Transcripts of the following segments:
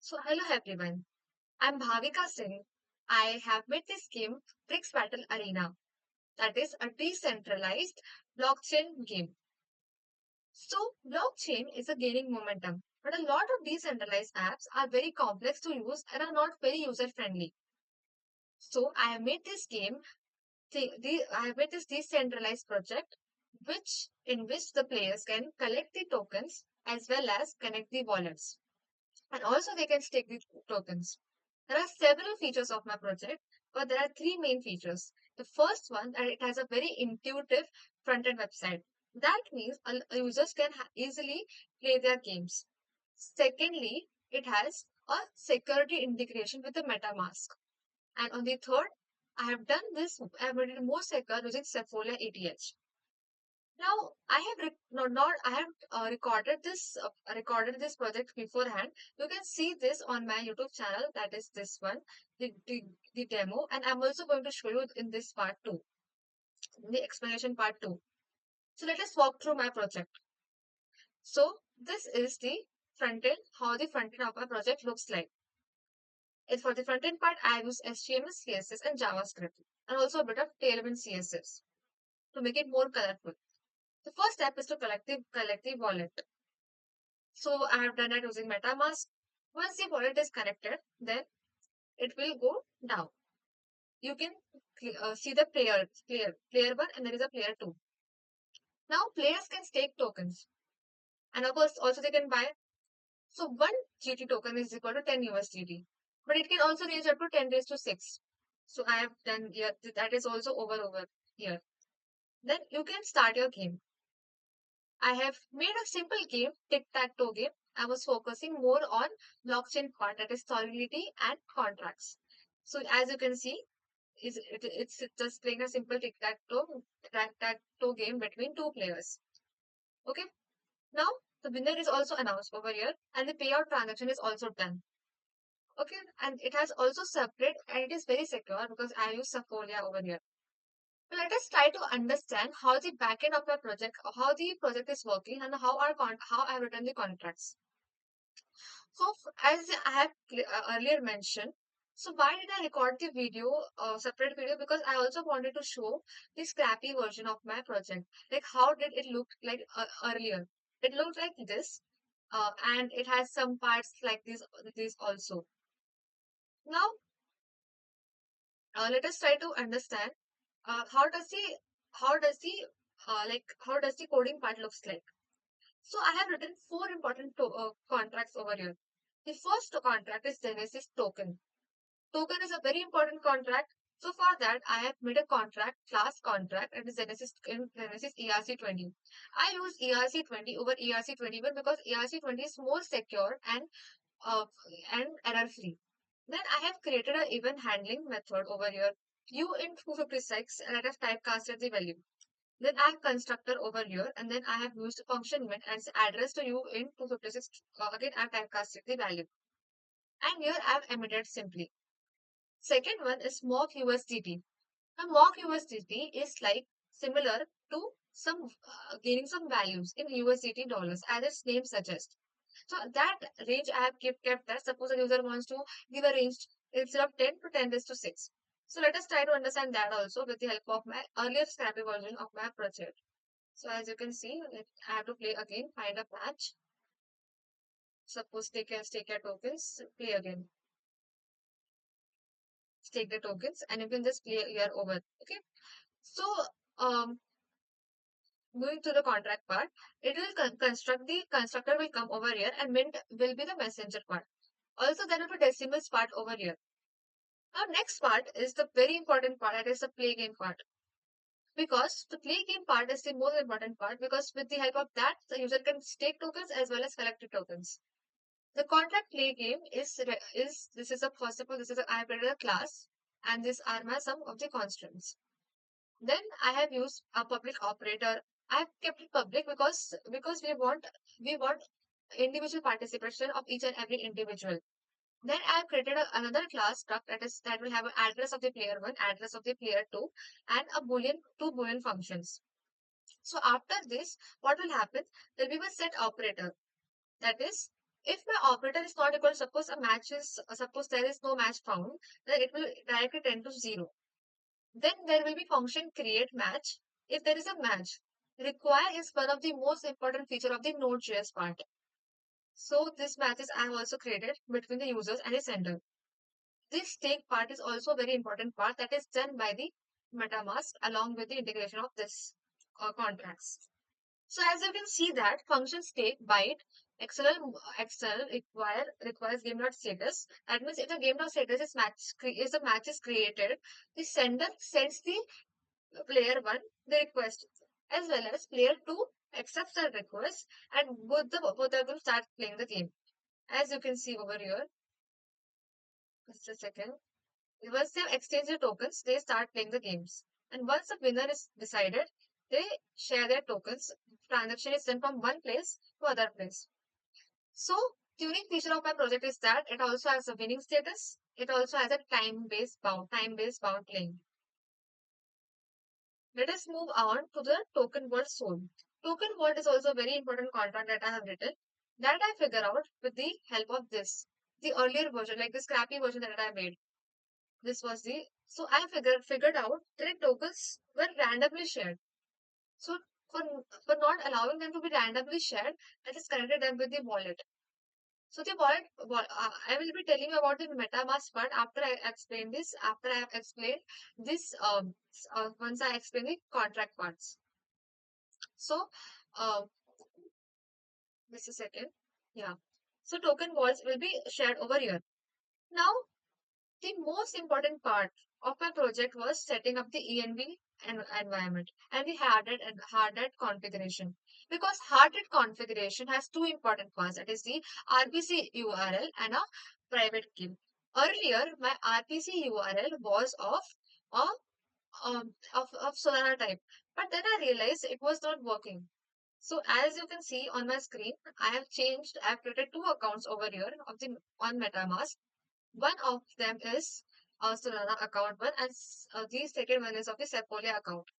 So hello everyone, I'm Bhavika Singh. I have made this game Trix-Battle Arena, that is a decentralized blockchain game. So blockchain is a gaining momentum, but a lot of decentralized apps are very complex to use and are not very user friendly. So I have made this game, I have made this decentralized project, in which the players can collect the tokens as well as connect the wallets. And also they can stake the tokens. There are several features of my project, but there are three main features. The first one, that it has a very intuitive front-end website. That means users can easily play their games. Secondly, it has a security integration with the MetaMask. And on the third, I have made it more secure using Sepolia ATH. Now, I have no, not I have recorded this project beforehand. You can see this on my YouTube channel. That is this one, the demo, and I'm also going to show you in this part two, the explanation part two. So let us walk through my project. So this is the front end, how the front end of my project looks like. And for the front end part, I use HTML, CSS, and JavaScript, and also a bit of Tailwind CSS to make it more colorful. The first step is to collect the wallet. So I have done that using MetaMask. Once the wallet is connected, then it will go down. You can see the player one, and there is a player two. Now players can stake tokens, and of course also they can buy. So one GT token is equal to 10 USDT, but it can also reach up to 10 raised to 6. So I have done here. That is also over here. Then you can start your game. I have made a simple game, tic-tac-toe game. I was focusing more on blockchain part, that is solidity and contracts. So as you can see, it's just playing a simple tic-tac-toe game between two players. Okay. Now the winner is also announced over here, and the payout transaction is also done. Okay, and it has also separate, and it is very secure because I use Sepolia over here. So let us try to understand how the backend of my project, how the project is working, and how I have written the contracts. So as I have earlier mentioned, so why did I record the video, separate video? Because I also wanted to show the scrappy version of my project. Like how did it look like earlier? It looked like this, and it has some parts like this also. Now let us try to understand how does the how does the coding part looks like. So I have written four important contracts over here. The first contract is Genesis token. Token is a very important contract. So for that, I have made a class contract, and is Genesis in Genesis ERC20. I use ERC20 over ERC21 because ERC20 is more secure uh, and error free. Then I have created an event handling method over here. U in 256, and I have typecasted the value. Then I have constructor over here, and then I have used function met as address to U in 256. Again, I have typecasted the value. And here I have emitted simply. Second one is mock USDT. A mock USDT is like similar to some gaining some values in USDT dollars, as its name suggests. So that range I have kept that. Suppose a user wants to give a range instead of 10 to 10 raised to 6. So let us try to understand that also with the help of my earlier scrappy version of my project. So as you can see, I have to play again, find a match. Suppose stake your tokens, play again. Stake the tokens, and you can just play here over. Okay. So um going to the contract part, it will construct the constructor will come over here, and mint will be the messenger part. Also, there will be decimals part over here. Now, next part is the very important part, that is the play game part. Because the play game part is the most important part because with the help of that, the user can stake tokens as well as collect the tokens. The contract play game is this is a first of all, this is a I have created a class, and these are my some of the constants. Then I have used a public operator. I have kept it public because we want individual participation of each and every individual. Then I have created another class struct that will have an address of the player one, address of the player two, and two boolean functions. So after this, what will happen? There will be a set operator. That is, If my operator is not equal, suppose there is no match found, then it will directly tend to 0. Then there will be function create match. If there is a match, require is one of the most important feature of the Node.js part. So this matches I have also created between the users and the sender. This stake part is also a very important part that is done by the MetaMask along with the integration of this contracts. So as you can see that function stake byte external requires game.status. That means if the game.status is a match is created, the sender sends the player one the request as well as player two accepts the request, and both of them start playing the game. As you can see over here, just a second. Once they exchange the tokens, they start playing the games. And once the winner is decided, they share their tokens. Transaction is done from one place to other place. So, the unique feature of my project is that it also has a winning status. It also has a time-based bound playing. Let us move on to the token world sold. Token world is also a very important contract that I have written that I figure out with the help of the earlier version, like the scrappy version that I made. This was the so I figured out that the tokens were randomly shared. So for not allowing them to be randomly shared, I just connected them with the wallet. So the I will be telling you about the MetaMask part after I explain this. After I have explained this, once I explain the contract parts. So, uh, just a second. Yeah. So token walls will be shared over here. Now, the most important part of my project was setting up the ENV environment and the hard hat configuration. Because hard hat configuration has two important parts, that is the RPC URL and a private key. Earlier, my RPC URL was of Solana type, but then I realized it was not working. So as you can see on my screen, I've created two accounts over here on MetaMask. One of them is Solana account one, and the second one is of the Sepolia account.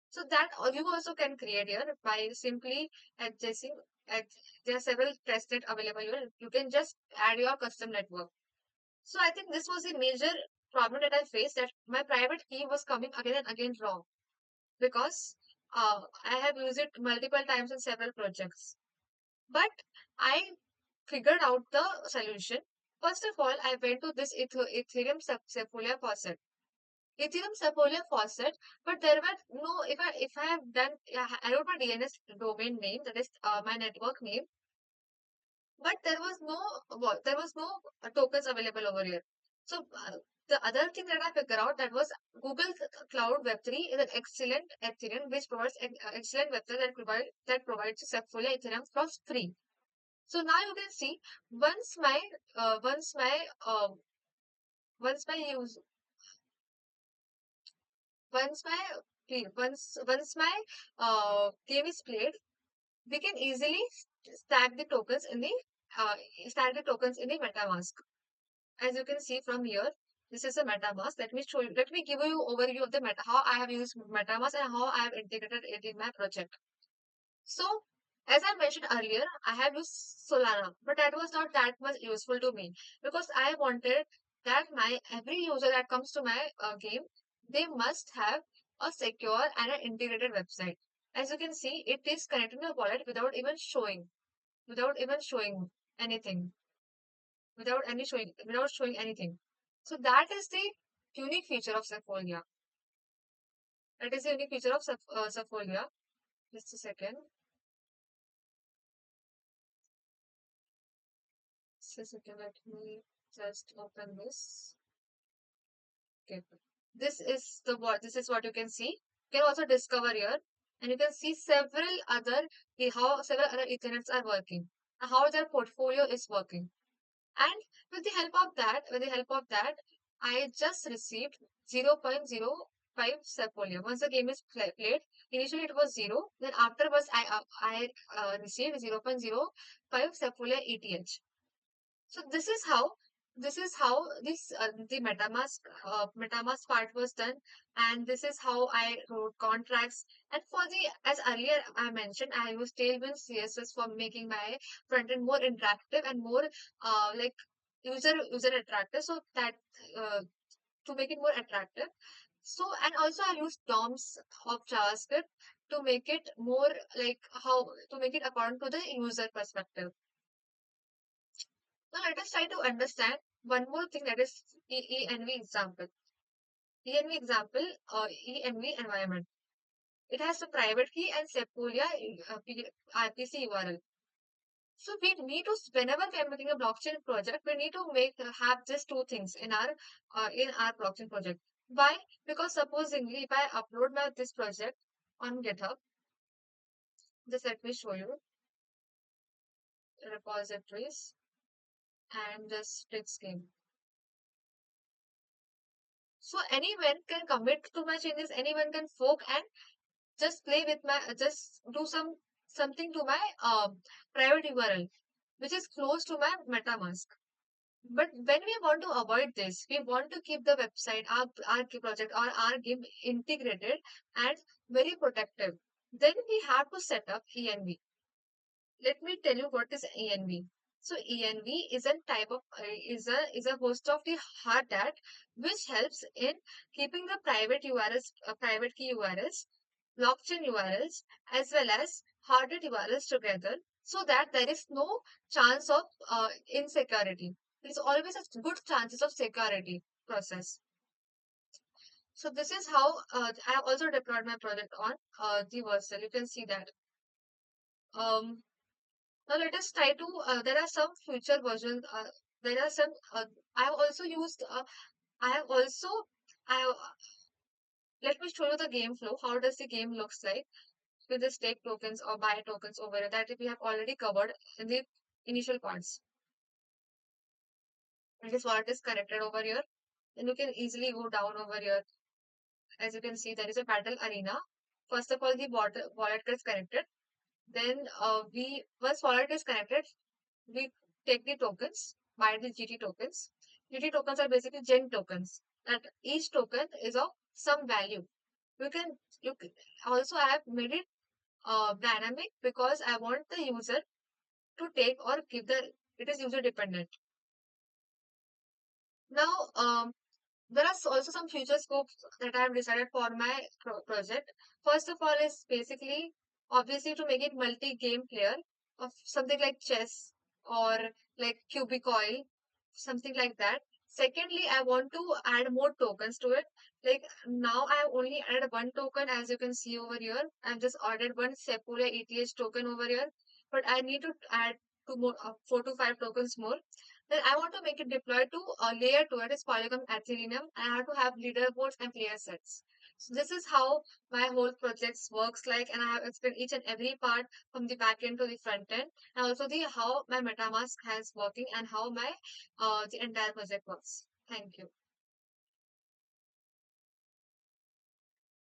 So that you also can create here by simply adjusting. Ad, there are several testnet available here. You can just add your custom network. So I think this was a major problem that I faced, that my private key was coming again and again wrong because I have used it multiple times in several projects. But I figured out the solution. First of all, I went to this Ethereum Sepolia faucet. Ethereum Sepolia faucet, but there were no. If I have done, I wrote my DNS domain name, that is my network name, but there was no tokens available over here. So the other thing that I figured out, that was Google Cloud Web3 is an excellent Ethereum which provides excellent Web3 that provides Sepolia Ethereum for free. So now you can see once my uh, once my uh, once my use once my game is played, we can easily stack the tokens in the uh, MetaMask. As you can see from here, this is a MetaMask. Let me show you. Let me give you overview of the how I have used MetaMask and how I have integrated it in my project. So, as I mentioned earlier, I have used Solana, but that was not that much useful to me because I wanted that my every user that comes to my game, they must have a secure and an integrated website. As you can see, it is connected to the wallet without even showing anything, without showing anything. So that is the unique feature of Sepolia. That is the unique feature of Sepolia. Just a second. Just a second. Let me just open this. Okay. This is what you can see. You can also discover here, and you can see how several other Ethernets are working, and how their portfolio is working. And with the help of that, I just received 0.05 Sepolia. Once the game is played, initially it was 0. Then afterwards, I received 0.05 Sepolia ETH. So this is how this is how this the MetaMask part was done, and this is how I wrote contracts. And for the, as earlier I mentioned, I use Tailwind CSS for making my front end more interactive and more like user attractive, so that uh, to make it more attractive. So, and also I use DOMs of JavaScript to make it more like how to make it according to the user perspective. Now let us try to understand one more thing, that is ENV example. ENV example, ENV environment. It has a private key and Sepolia RPC URL. So we need to, whenever we are making a blockchain project, we need to make have just two things in our blockchain project. Why? Because supposingly, if I upload my this project on GitHub, just let me show you repositories and this Trix game. So anyone can commit to my changes, anyone can fork and just play with my just do something to my private URL, which is close to my MetaMask. But when we want to avoid this, we want to keep the website, our project or our game integrated and very protective. Then we have to set up ENV. Let me tell you what is ENV. So ENV is a type of is a host of the hard hat which helps in keeping the private URLs, private key URLs, blockchain URLs, as well as hardware URLs together, so that there is no chance of insecurity. There is always a good chances of security process. So this is how I have also deployed my project on the Vercel. You can see that. Um, Now let us try to. There are some future versions. There are some. I have also used. I have also. I have, let me show you the game flow. How does the game looks like with the stake tokens or buy tokens over here that we have already covered in the initial parts. And this wallet is connected over here. Then you can easily go down over here. As you can see, there is a battle arena. First of all, the wallet gets connected. Then we once wallet is connected, we take the tokens, buy the GT tokens. GT tokens are basically gen tokens. That each token is of some value. You can also I have made it dynamic because I want the user to take or give the, it is user dependent. Now, there are also some future scopes that I have decided for my project. First of all, is basically obviously to make it multi-game player of something like chess or like cubic oil, something like that. Secondly, I want to add more tokens to it. Like now, I have only added one token, as you can see over here. I've just added one Sepolia ETH token over here, but I need to add two more, 4 to 5 tokens more. Then I want to make it deploy to a layer 2, it is Polygon Ethereum, and I have to have leaderboards and player sets. So this is how my whole project works like, and I have explained each and every part from the back end to the front end, and also the how my MetaMask has working and how my the entire project works. Thank you.